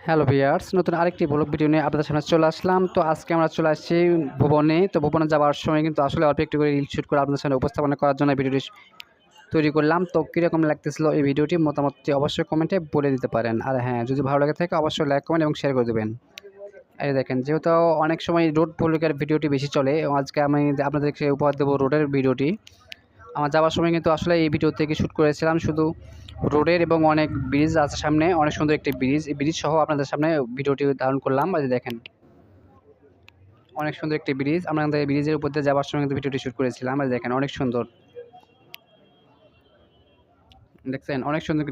Hello viewers, নতুন আরেকটি blog video নিয়ে আপনাদের সামনে চলে আসলাম। তো আজকে আমরা চলে আসছি ভুবনে। তো ভুবনে যাওয়ার সময় কিন্তু আসলে অল্প একটু করে রিল শুট করে আপনাদের সামনে উপস্থাপনা করার জন্য ভিডিওটি তৈরি করলাম। তো কীরকম লাগতেছিল এই ভিডিওটি মতামতটি অবশ্যই কমেন্টে বলে দিতে পারেন। আর হ্যাঁ, যদি ভালো লাগে থাকে অবশ্যই লাইক, কমেন্ট এবং শেয়ার করে দেবেন। এই দেখেন, যেহেতু অনেক সময় রোড ভ্লগের ভিডিওটি বেশি চলে, আজকে আমি আপনাদেরকে উপহার দেবো রোডের ভিডিওটি। আমার যাওয়ার সময় কিন্তু আসলে এই ভিডিও থেকে শ্যুট করেছিলাম শুধু রোডের, এবং অনেক ব্রিজ আছে সামনে, অনেক সুন্দর একটি ব্রিজ। এই ব্রিজ সহ আপনাদের সামনে ভিডিওটি ধারণ করলাম। এই যে দেখেন, অনেক সুন্দর একটি ব্রিজ। আমরা এই ব্রিজের উপর দিয়ে যাওয়ার সময় কিন্তু ভিডিওটি শ্যুট করেছিলাম। এই দেখেন, অনেক সুন্দর, দেখছেন অনেক সুন্দর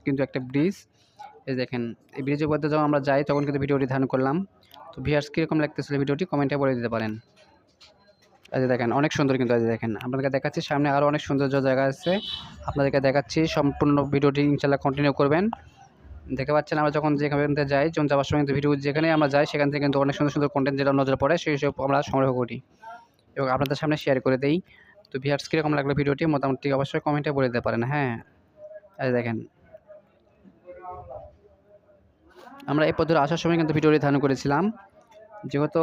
কিন্তু একটা ব্রিজ। এই দেখেন, এই ব্রিজের উপর দিয়ে যখন আমরা যাই তখন কিন্তু ভিডিওটি ধারণ করলাম। তো ভিউয়ার্স কীরকম লাগতেছিল ভিডিওটি কমেন্টে বলে দিতে পারেন। এই যে দেখেন, অনেক সুন্দর কিন্তু। এই যে দেখেন, আপনাদেরকে দেখাচ্ছি সামনে আরও অনেক সৌন্দর্য জায়গা আছে, আপনাদেরকে দেখাচ্ছি। সম্পূর্ণ ভিডিওটি ইনশাআল্লাহ কন্টিনিউ করবেন। দেখতে পাচ্ছেন আমরা যখন যেখান থেকে যাই, যখন যাওয়ার সময় কিন্তু ভিডিও যেখানে আমরা যাই সেখান থেকে কিন্তু অনেক সুন্দর সুন্দর কন্টেন্ট যেটা নজরে পড়ে সেই সব আমরা সংগ্রহ করি এবং আপনাদের সামনে শেয়ার করে দেই। তো ভিউয়ার্স কীরকম লাগলো ভিডিওটি মোটামুটি অবশ্যই কমেন্টে বলে দিতে পারেন। হ্যাঁ, এই দেখেন, আমরা এই পদ্ধতি আসার সময় কিন্তু ভিডিওটি ধারণ করেছিলাম। যেহেতু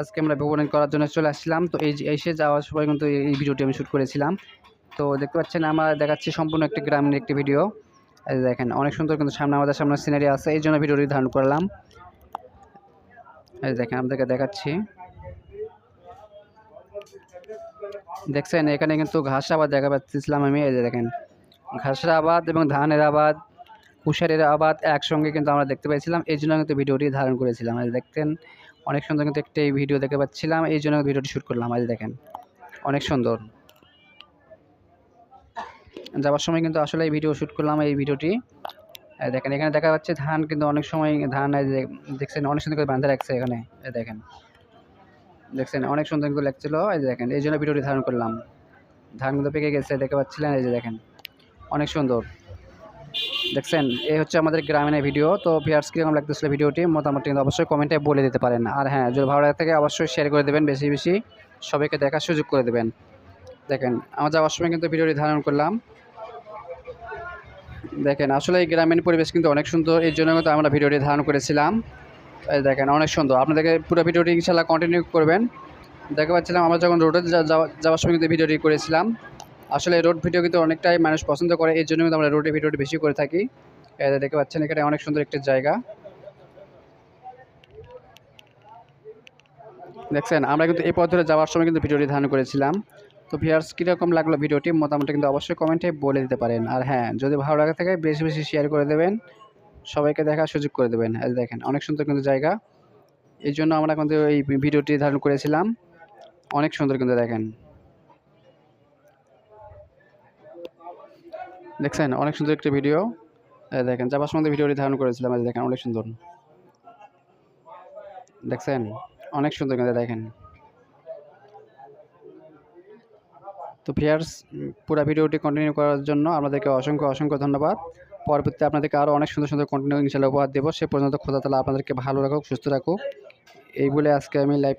আজকে আমরা ভ্রমণ করার জন্য চলে আসছিলাম, তো এই এসে যাওয়ার সময় কিন্তু এই ভিডিওটি আমি শ্যুট করেছিলাম। তো দেখতে পাচ্ছেন আমরা দেখাচ্ছি সম্পূর্ণ একটি গ্রামীণ একটি ভিডিও। এই দেখেন, অনেক সুন্দর কিন্তু সামনে আমাদের সামনে সিনারি আছে, এই জন্য ভিডিওটি ধারণ করলাম। এই দেখেন, আপনাদেরকে দেখাচ্ছি। দেখছেন এখানে কিন্তু ঘাস আবাদ দেখা পাচ্ছিলাম আমি। এই যে দেখেন, ঘাসের আবাদ এবং ধানের আবাদ, কুশারের আবাদ একসঙ্গে কিন্তু আমরা দেখতে পেয়েছিলাম, এই জন্য কিন্তু ভিডিওটি ধারণ করেছিলাম। এই দেখতেন অনেক সুন্দর কিন্তু একটি ভিডিও দেখতে পাচ্ছিলাম, এই জন্য ভিডিওটি শ্যুট করলাম। এই দেখেন, অনেক সুন্দর। যাওয়ার সময় কিন্তু আসলে এই ভিডিও শ্যুট করলাম এই ভিডিওটি। দেখেন, এখানে দেখা যাচ্ছে ধান কিন্তু অনেক সময় ধান, এই যে দেখছেন অনেক সুন্দর করে বাঁধা রাখছে এখানে। এই দেখেন, দেখছেন অনেক সুন্দর কিন্তু লাগছিল। এই যে দেখেন, এই জন্য ভিডিওটি ধারণ করলাম। ধানগুলো পেকে গেছে দেখতে পাচ্ছিলেন। এই যে দেখেন, অনেক সুন্দর। দেখছেন, এই হচ্ছে আমাদের গ্রামীণ ভিডিও। তো ভিউয়ার্স কীরকম লাগতেছিল ভিডিওটি মোটামুটি কিন্তু অবশ্যই কমেন্টে বলে দিতে পারেন। আর হ্যাঁ, যদি ভালো লাগে থাকে অবশ্যই শেয়ার করে দেবেন, বেশি বেশি সবাইকে দেখার সুযোগ করে দেবেন। দেখেন, আমার যাওয়ার সময় কিন্তু ভিডিওটি ধারণ করলাম। দেখেন, আসলে এই গ্রামীণ পরিবেশ কিন্তু অনেক সুন্দর, এর জন্য কিন্তু আমরা ভিডিওটি ধারণ করেছিলাম। এই দেখেন, অনেক সুন্দর। আপনাদেরকে পুরো ভিডিওটি ইনশাআল্লাহ কন্টিনিউ করবেন। দেখতে পাচ্ছিলাম আমরা যখন রোডে যাওয়ার সময় কিন্তু ভিডিওটি করেছিলাম। আসলে রোড ভিডিও কিন্তু অনেকটাই মানুষ পছন্দ করে, এর জন্য কিন্তু আমরা রোডে ভিডিওটি বেশি করে থাকি। দেখতে পাচ্ছেন এখানে অনেক সুন্দর একটি জায়গা। দেখছেন, আমরা কিন্তু এই পথ ধরে যাওয়ার সময় কিন্তু ভিডিওটি ধারণ করেছিলাম। তো ভিউয়ার্স কীরকম লাগলো ভিডিওটি মোটামুটি কিন্তু অবশ্যই কমেন্টে বলে দিতে পারেন। আর হ্যাঁ, যদি ভালো লাগে থাকে বেশি বেশি শেয়ার করে দেবেন, সবাইকে দেখার সুযোগ করে দেবেন। এই দেখেন, অনেক সুন্দর কিন্তু জায়গা, এই জন্য আমরা কিন্তু এই ভিডিওটি ধারণ করেছিলাম। অনেক সুন্দর কিন্তু দেখেন, দেখছেন অনেক সুন্দর একটি ভিডিও। দেখেন, যাবার সময় ভিডিওটি ধারণ করেছিলাম। এই দেখেন, অনেক সুন্দর। দেখছেন, অনেক সুন্দর কিন্তু দেখেন। তো ভিউয়ার্স পুরো ভিডিওটি কন্টিনিউ করার জন্য আপনাদেরকে অসংখ্য অসংখ্য ধন্যবাদ। পরবর্তীতে আপনাদেরকে আরও অনেক সুন্দর সুন্দর কন্টিনিউ ইনশাআল্লাহ উপহার দেবো। সে পর্যন্ত খোদা তাআলা আপনাদেরকে ভালো রাখুক, সুস্থ রাখুক। এই বলে আজকে আমি লাইভ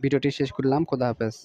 ভিডিওটি শেষ করলাম। খোদা হাফেজ।